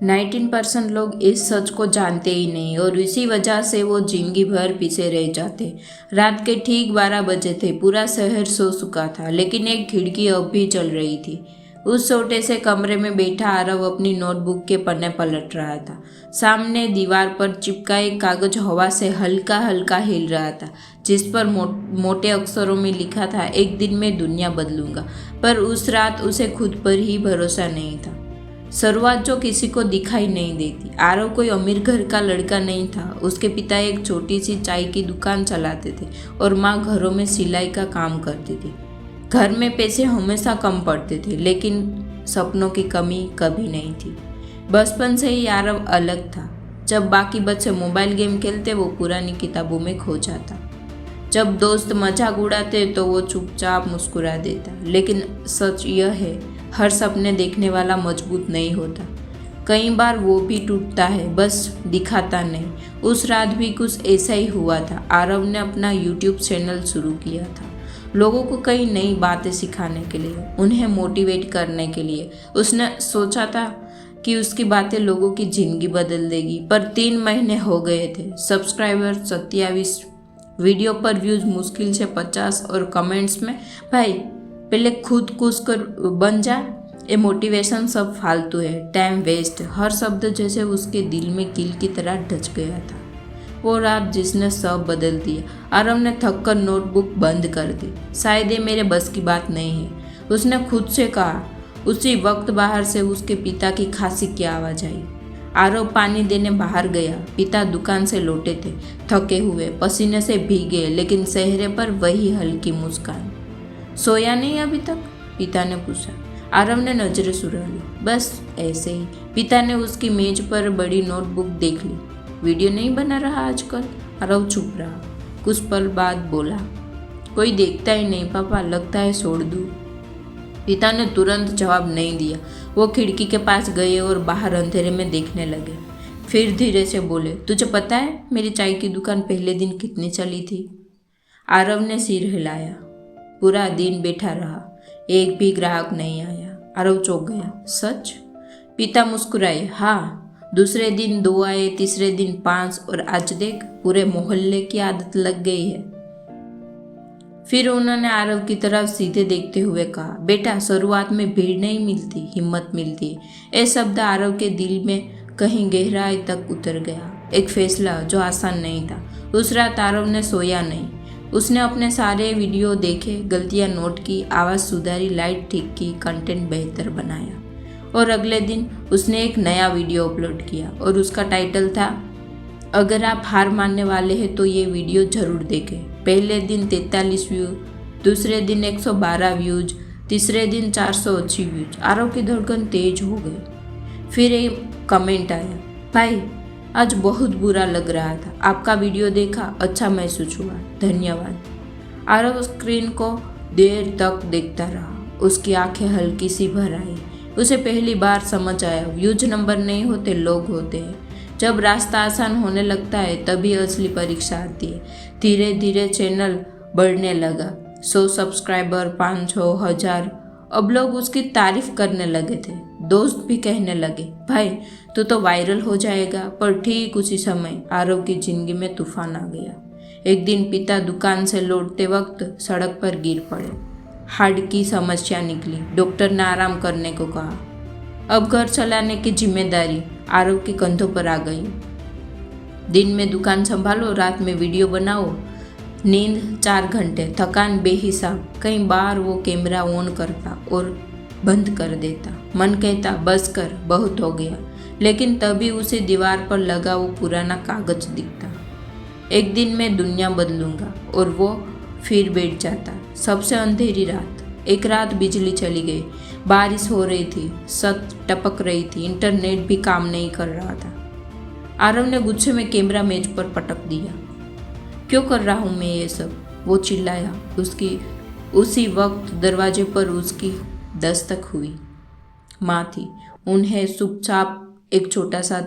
19% लोग इस सच को जानते ही नहीं और इसी वजह से वो जिंदगी भर पीछे रह जाते। रात के ठीक 12 बजे थे। पूरा शहर सो चुका था, लेकिन एक खिड़की अब भी चल रही थी। उस छोटे से कमरे में बैठा आरव अपनी नोटबुक के पन्ने पलट रहा था। सामने दीवार पर चिपका एक कागज हवा से हल्का हल्का हिल रहा था, जिस पर मोटे अक्षरों में लिखा था, एक दिन में दुनिया बदलूंगा। पर उस रात उसे खुद पर ही भरोसा नहीं था। शुरुआत जो किसी को दिखाई नहीं देती। आरव कोई अमीर घर का लड़का नहीं था। उसके पिता एक छोटी सी चाय की दुकान चलाते थे और माँ घरों में सिलाई का काम करती थी। घर में पैसे हमेशा कम पड़ते थे, लेकिन सपनों की कमी कभी नहीं थी। बचपन से ही आरव अलग था। जब बाकी बच्चे मोबाइल गेम खेलते, वो पुरानी किताबों में खो जाता। जब दोस्त मजाक उड़ाते तो वो चुपचाप मुस्कुरा देता। लेकिन सच यह है, हर सपने देखने वाला मजबूत नहीं होता। कई बार वो भी टूटता है, बस दिखाता नहीं। उस रात भी कुछ ऐसा ही हुआ था। आरव ने अपना YouTube चैनल शुरू किया था, लोगों को कई नई बातें सिखाने के लिए, उन्हें मोटिवेट करने के लिए। उसने सोचा था कि उसकी बातें लोगों की जिंदगी बदल देगी। पर 3 महीने हो गए थे, सब्सक्राइबर 27, वीडियो पर व्यूज मुश्किल से 50 और कमेंट्स में, भाई पहले खुद कुछ कर बन जा, ये मोटिवेशन सब फालतू है, टाइम वेस्ट। हर शब्द जैसे उसके दिल में कील की तरह ढच गया था। वो रात जिसने सब बदल दिया। आरव ने थककर नोटबुक बंद कर दी। शायद ये मेरे बस की बात नहीं है, उसने खुद से कहा। उसी वक्त बाहर से उसके पिता की खांसी की आवाज़ आई। आरव पानी देने बाहर गया। पिता दुकान से लौटे थे, थके हुए, पसीने से भीगे, लेकिन चेहरे पर वही हल्की मुस्कान। सोया नहीं अभी तक? पिता ने पूछा। आरव ने नजरें सुरा ली। बस ऐसे ही। पिता ने उसकी मेज पर बड़ी नोटबुक देख ली। वीडियो नहीं बना रहा आजकल? आरव चुप रहा। कुछ पल बाद बोला, कोई देखता ही नहीं पापा, लगता है छोड़ दूँ। पिता ने तुरंत जवाब नहीं दिया। वो खिड़की के पास गए और बाहर अंधेरे में देखने लगे। फिर धीरे से बोले, तुझे पता है मेरी चाय की दुकान पहले दिन कितनी चली थी? आरव ने सिर हिलाया। पूरा दिन बैठा रहा, एक भी ग्राहक नहीं आया। आरव चौंक गया। सच? पिता मुस्कुराए। हाँ, दूसरे दिन 2 आए, तीसरे दिन 5, और आज देख, पूरे मोहल्ले की आदत लग गई है। फिर उन्होंने आरव की तरफ सीधे देखते हुए कहा, बेटा शुरुआत में भीड़ नहीं मिलती, हिम्मत मिलती है। ये शब्द आरव के दिल में कहीं गहराई तक उतर गया। एक फैसला जो आसान नहीं था। उस रात आरव ने सोया नहीं। उसने अपने सारे वीडियो देखे, गलतियां नोट की, आवाज़ सुधारी, लाइट ठीक की, कंटेंट बेहतर बनाया। और अगले दिन उसने एक नया वीडियो अपलोड किया और उसका टाइटल था, अगर आप हार मानने वाले हैं तो ये वीडियो जरूर देखें। पहले दिन 43 व्यू, दूसरे दिन 112 व्यूज, तीसरे दिन 480 व्यूज। आरव की धड़कन तेज हो गई। फिर एक कमेंट आया, भाई आज बहुत बुरा लग रहा था, आपका वीडियो देखा, अच्छा महसूस हुआ, धन्यवाद। आरव स्क्रीन को देर तक देखता रहा। उसकी आंखें हल्की सी भर आई। उसे पहली बार समझ आया, व्यूज नंबर नहीं होते, लोग होते हैं। जब रास्ता आसान होने लगता है तभी असली परीक्षा आती है। धीरे धीरे चैनल बढ़ने लगा। 100 सब्सक्राइबर, 500, 1000। अब लोग उसकी तारीफ करने लगे थे। दोस्त भी कहने लगे, भाई तू तो वायरल हो जाएगा। पर ठीक उसी समय आरव की जिंदगी में तूफान आ गया। एक दिन पिता दुकान से लौटते वक्त सड़क पर गिर पड़े। हार्ट की समस्या निकली। डॉक्टर ने आराम करने को कहा। अब घर चलाने की जिम्मेदारी आरव के कंधों पर आ गई। दिन में दुकान संभालो, रात में वीडियो बनाओ, नींद 4 घंटे, थकान बेहिसाब। कई बार वो कैमरा ऑन करता और बंद कर देता। मन कहता बस कर, बहुत हो गया। लेकिन तभी उसे दीवार पर लगा वो पुराना कागज दिखता, एक दिन मैं दुनिया बदलूंगा। और वो फिर बैठ जाता। सबसे अंधेरी रात। एक रात बिजली चली गई, बारिश हो रही थी, छत टपक रही थी, इंटरनेट भी काम नहीं कर रहा था। आरव ने गुस्से में कैमरा मेज पर पटक दिया। क्यों कर रहा हूँ मैं ये सब? वो चिल्लाया। उसी वक्त दरवाजे पर उसकी दस्तक हुई। माँ थी। उन्हें चुपचाप एक छोटा सा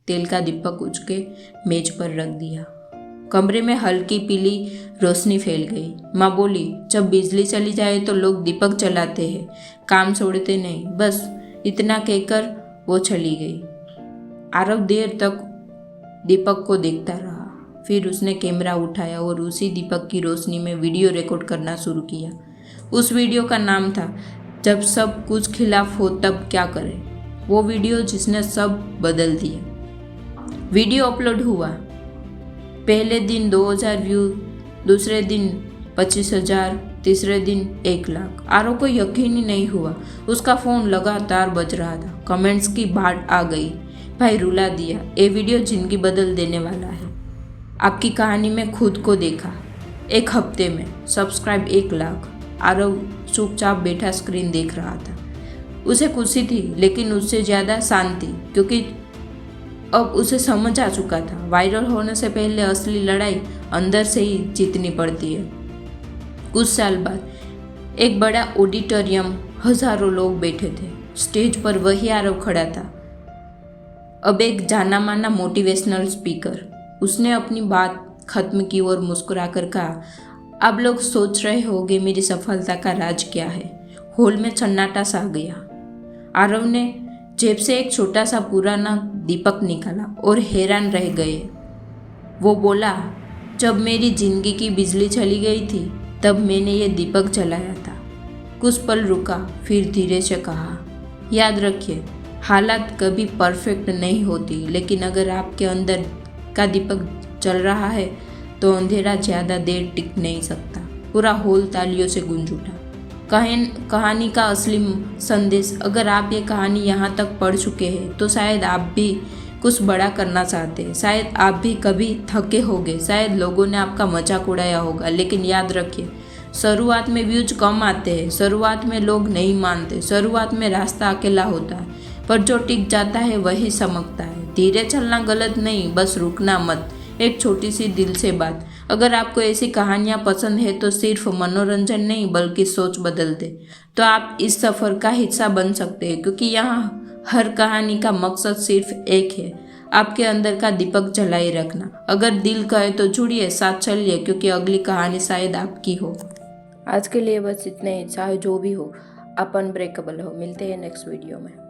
तेल का दीपक उठ के मेज पर रख दिया। कमरे में हल्की पीली रोशनी फैल गई। माँ बोली, जब बिजली चली जाए तो लोग दीपक जलाते हैं, काम छोड़ते नहीं। बस इतना कहकर वो चली गई। आरव देर तक दीपक को देखता रहा। फिर उसने कैमरा उठाया और उसी दीपक की रोशनी में वीडियो रिकॉर्ड करना शुरू किया। उस वीडियो का नाम था जब सब कुछ खिलाफ हो तब क्या करें। वो वीडियो जिसने सब बदल दिया। वीडियो अपलोड हुआ। पहले दिन 2000 व्यू, दूसरे दिन 25,000, तीसरे दिन 1 लाख। आरव को यकीन ही नहीं हुआ। उसका फ़ोन लगातार बज रहा था। कमेंट्स की बाढ़ आ गई। भाई रुला दिया, ये वीडियो जिंदगी बदल देने वाला है। आपकी कहानी में खुद को देखा। 1 हफ्ते में सब्सक्राइब 1 लाख। आरव चुपचाप बैठा स्क्रीन देख रहा था। उसे खुशी थी, लेकिन उससे ज़्यादा शांति, क्योंकि अब उसे समझ आ चुका था वायरल होने से पहले असली लड़ाई अंदर से ही जीतनी पड़ती है। कुछ साल बाद एक बड़ा ऑडिटोरियम, हजारों लोग बैठे थे। स्टेज पर वही आरव खड़ा था, अब एक जाना माना मोटिवेशनल स्पीकर। उसने अपनी बात खत्म की और मुस्कुराकर कहा, आप लोग सोच रहे होंगे मेरी सफलता का राज क्या है। हॉल में सन्नाटा सा गया। आरव ने जेब से एक छोटा सा पुराना दीपक निकाला और हैरान रह गए। वो बोला, जब मेरी जिंदगी की बिजली चली गई थी तब मैंने ये दीपक जलाया था। कुछ पल रुका, फिर धीरे से कहा, याद रखिए हालात कभी परफेक्ट नहीं होती, लेकिन अगर आपके अंदर का दीपक जल रहा है तो अंधेरा ज़्यादा देर टिक नहीं सकता। पूरा हॉल तालियों से गूंज उठा। कहानी का असली संदेश, अगर आप ये कहानी यहाँ तक पढ़ चुके हैं तो शायद आप भी कुछ बड़ा करना चाहते हैं। शायद आप भी कभी थके होंगे, शायद लोगों ने आपका मजाक उड़ाया होगा, लेकिन याद रखिए शुरुआत में व्यूज कम आते हैं, शुरुआत में लोग नहीं मानते, शुरुआत में रास्ता अकेला होता है, पर जो टिक जाता है वही चमकता है। धीरे चलना गलत नहीं, बस रुकना मत। एक छोटी सी दिल से बात, अगर आपको ऐसी कहानियाँ पसंद है तो सिर्फ मनोरंजन नहीं बल्कि सोच बदल दे तो आप इस सफ़र का हिस्सा बन सकते हैं, क्योंकि यहाँ हर कहानी का मकसद सिर्फ एक है, आपके अंदर का दीपक जलाए रखना। अगर दिल कहे तो जुड़िए, साथ चलिए, क्योंकि अगली कहानी शायद आपकी हो। आज के लिए बस इतना ही। चाहे जो भी हो, आप अनब्रेकेबल हो। मिलते हैं नेक्स्ट वीडियो में।